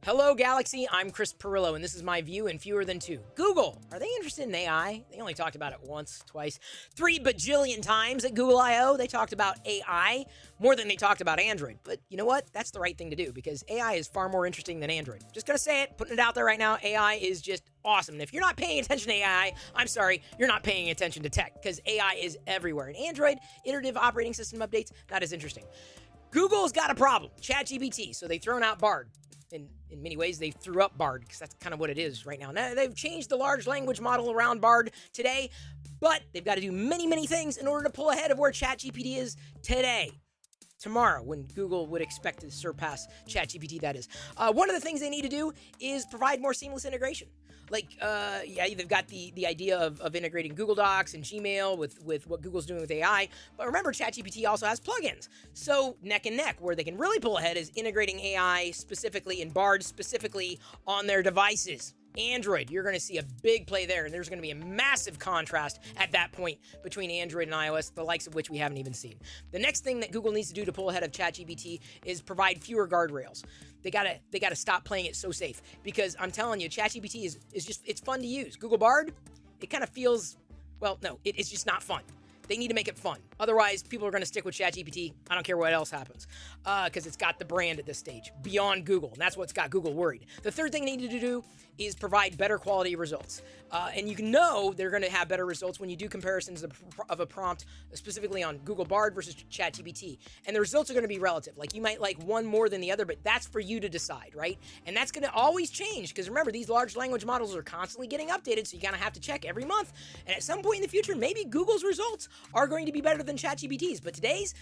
Hello, Galaxy. I'm Chris Pirillo, and this is my view in fewer than two. Google, are they interested in AI? They only talked about it once, twice, 3 bajillion times at Google I.O. They talked about AI more than they talked about Android. But you know what? That's the right thing to do because AI is far more interesting than Android. Just gonna say it, putting it out there right now. AI is just awesome. And if you're not paying attention to AI, I'm sorry, you're not paying attention to tech because AI is everywhere. And Android, iterative operating system updates, not as interesting. Google's got a problem, ChatGPT, so they've thrown out Bard. In many ways, they threw up Bard because that's kind of what it is right now. Now, they've changed the large language model around Bard today, but they've got to do many, many things in order to pull ahead of where ChatGPT is today. Tomorrow, when Google would expect to surpass ChatGPT, that is. One of the things they need to do is provide more seamless integration. They've got the idea of integrating Google Docs and Gmail with what Google's doing with AI. But remember, ChatGPT also has plugins. So neck and neck, where they can really pull ahead is integrating AI specifically and Bard specifically on their devices. Android, you're going to see a big play there, and there's going to be a massive contrast at that point between Android and iOS, the likes of which we haven't even seen. The next thing that Google needs to do to pull ahead of ChatGPT is provide fewer guardrails. They gotta stop playing it so safe because I'm telling you, ChatGPT is just it's fun to use. Google Bard, it kind of feels it's just not fun. They need to make it fun. Otherwise, people are going to stick with ChatGPT. I don't care what else happens because it's got the brand at this stage beyond Google, and that's what's got Google worried. The third thing they need to do is provide better quality results. And you can know they're going to have better results when you do comparisons of a prompt, specifically on Google Bard versus ChatGPT. And the results are going to be relative. Like you might like one more than the other, but that's for you to decide, right? And that's going to always change because remember, these large language models are constantly getting updated, so you kind of have to check every month. And at some point in the future, maybe Google's results are going to be better than ChatGPT's, but today's,